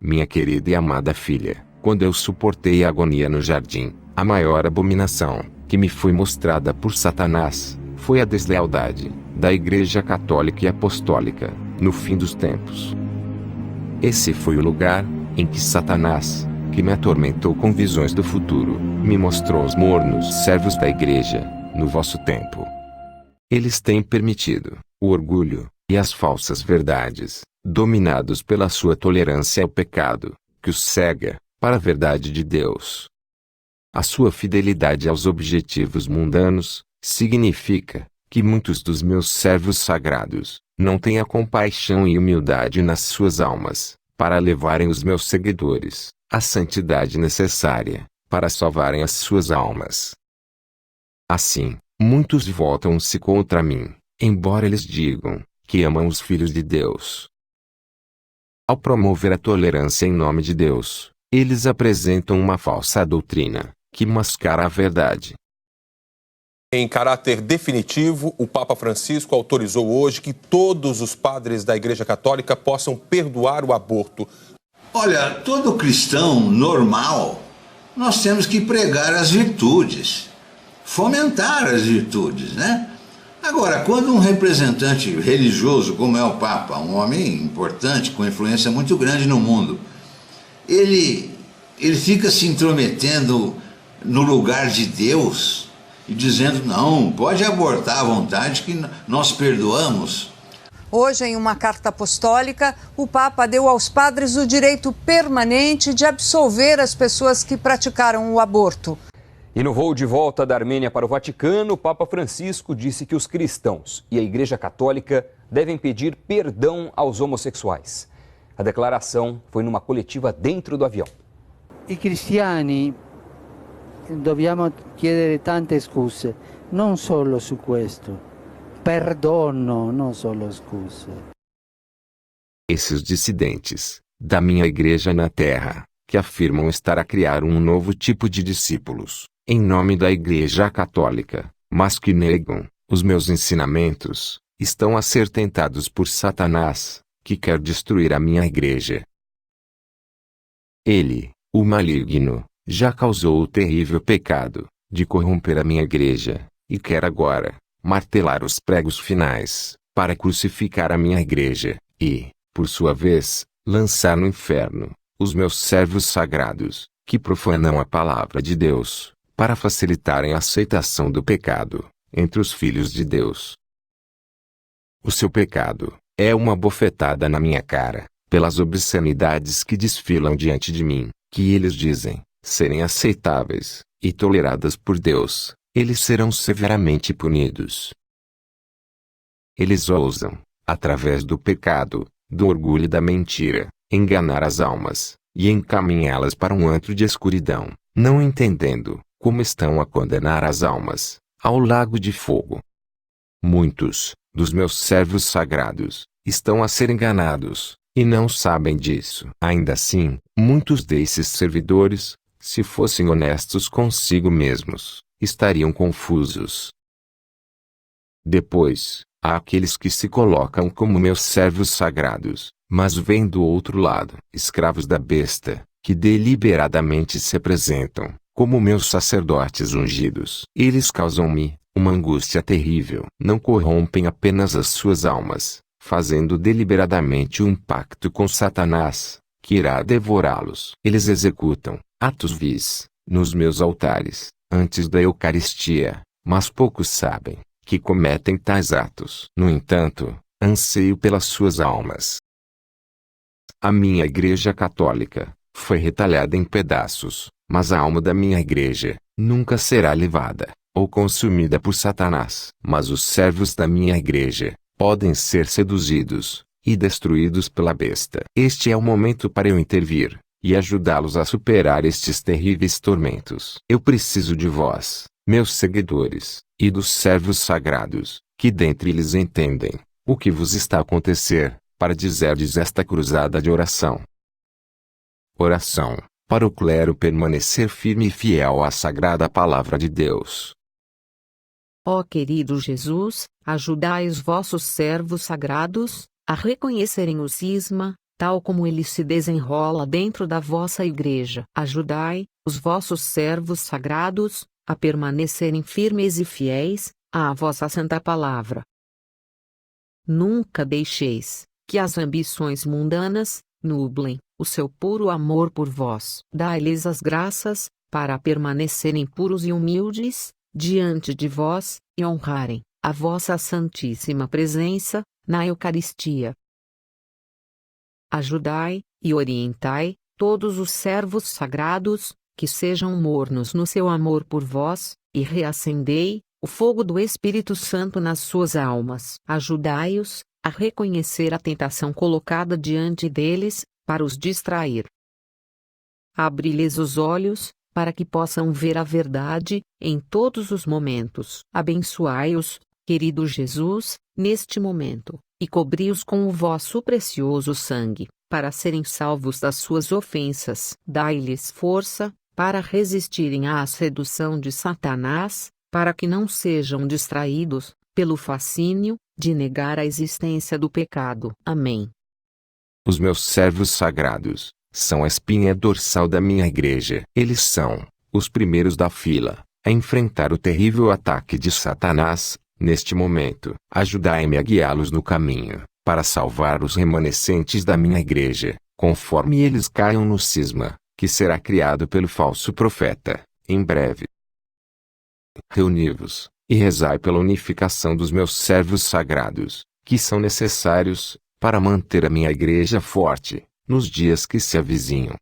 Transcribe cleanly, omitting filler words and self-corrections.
minha querida e amada filha, quando eu suportei a agonia no jardim, a maior abominação que me foi mostrada por Satanás foi a deslealdade da Igreja Católica e Apostólica no fim dos tempos. Esse foi o lugar em que Satanás, que me atormentou com visões do futuro, me mostrou os mornos servos da Igreja no vosso tempo. Eles têm permitido o orgulho e as falsas verdades, dominados pela sua tolerância ao pecado, que os cega para a verdade de Deus. A sua fidelidade aos objetivos mundanos significa que muitos dos meus servos sagrados não têm a compaixão e humildade nas suas almas para levarem os meus seguidores à santidade necessária para salvarem as suas almas. Assim, muitos voltam-se contra mim, embora eles digam que amam os filhos de Deus. Ao promover a tolerância em nome de Deus, eles apresentam uma falsa doutrina que mascara a verdade. Em caráter definitivo, o Papa Francisco autorizou hoje que todos os padres da Igreja Católica possam perdoar o aborto. Olha, todo cristão normal, nós temos que pregar as virtudes, fomentar as virtudes, né? Agora, quando um representante religioso, como é o Papa, um homem importante, com influência muito grande no mundo, ele fica se intrometendo no lugar de Deus e dizendo, não, pode abortar à vontade que nós perdoamos. Hoje, em uma carta apostólica, o Papa deu aos padres o direito permanente de absolver as pessoas que praticaram o aborto. E no voo de volta da Armênia para o Vaticano, o Papa Francisco disse que os cristãos e a Igreja Católica devem pedir perdão aos homossexuais. A declaração foi numa coletiva dentro do avião. I cristiani dobbiamo chiedere tante scuse, non solo su questo. Perdono, non solo scuse. Esses dissidentes da minha igreja na terra, que afirmam estar a criar um novo tipo de discípulos, em nome da Igreja Católica, mas que negam os meus ensinamentos, estão a ser tentados por Satanás, que quer destruir a minha igreja. Ele, o maligno, já causou o terrível pecado de corromper a minha igreja, e quer agora martelar os pregos finais para crucificar a minha igreja e, por sua vez, lançar no inferno os meus servos sagrados, que profanam a palavra de Deus, para facilitarem a aceitação do pecado entre os filhos de Deus. O seu pecado é uma bofetada na minha cara, pelas obscenidades que desfilam diante de mim, que eles dizem serem aceitáveis e toleradas por Deus. Eles serão severamente punidos. Eles ousam, através do pecado, do orgulho e da mentira, enganar as almas e encaminhá-las para um antro de escuridão, não entendendo como estão a condenar as almas ao lago de fogo. Muitos dos meus servos sagrados estão a ser enganados e não sabem disso. Ainda assim, muitos desses servidores, se fossem honestos consigo mesmos, estariam confusos. Depois, há aqueles que se colocam como meus servos sagrados, mas vêm do outro lado, escravos da besta, que deliberadamente se apresentam como meus sacerdotes ungidos. Eles causam-me uma angústia terrível. Não corrompem apenas as suas almas, fazendo deliberadamente um pacto com Satanás, que irá devorá-los. Eles executam atos vis nos meus altares, antes da Eucaristia, mas poucos sabem que cometem tais atos. No entanto, anseio pelas suas almas. A minha Igreja Católica foi retalhada em pedaços, mas a alma da minha Igreja nunca será levada ou consumida por Satanás. Mas os servos da minha Igreja podem ser seduzidos e destruídos pela besta. Este é o momento para eu intervir e ajudá-los a superar estes terríveis tormentos. Eu preciso de vós, meus seguidores, e dos servos sagrados, que dentre eles entendem o que vos está a acontecer, para dizerdes esta cruzada de oração. Oração, para o clero permanecer firme e fiel à sagrada palavra de Deus. Ó querido Jesus, ajudai os vossos servos sagrados a reconhecerem o cisma tal como ele se desenrola dentro da vossa igreja. Ajudai os vossos servos sagrados a permanecerem firmes e fiéis à vossa santa palavra. Nunca deixeis que as ambições mundanas nublem o seu puro amor por vós. Dai-lhes as graças para permanecerem puros e humildes diante de vós e honrarem a vossa santíssima presença na Eucaristia. Ajudai e orientai todos os servos sagrados que sejam mornos no seu amor por vós, e reacendei o fogo do Espírito Santo nas suas almas. Ajudai-os a reconhecer a tentação colocada diante deles, para os distrair. Abri-lhes os olhos, para que possam ver a verdade em todos os momentos. Abençoai-os, querido Jesus, neste momento, e cobri-os com o vosso precioso sangue, para serem salvos das suas ofensas. Dai-lhes força para resistirem à sedução de Satanás, para que não sejam distraídos pelo fascínio de negar a existência do pecado. Amém. Os meus servos sagrados são a espinha dorsal da minha igreja. Eles são os primeiros da fila a enfrentar o terrível ataque de Satanás. Neste momento, ajudai-me a guiá-los no caminho, para salvar os remanescentes da minha igreja, conforme eles caiam no cisma que será criado pelo falso profeta, em breve. Reuni-vos e rezai pela unificação dos meus servos sagrados, que são necessários para manter a minha igreja forte nos dias que se avizinham.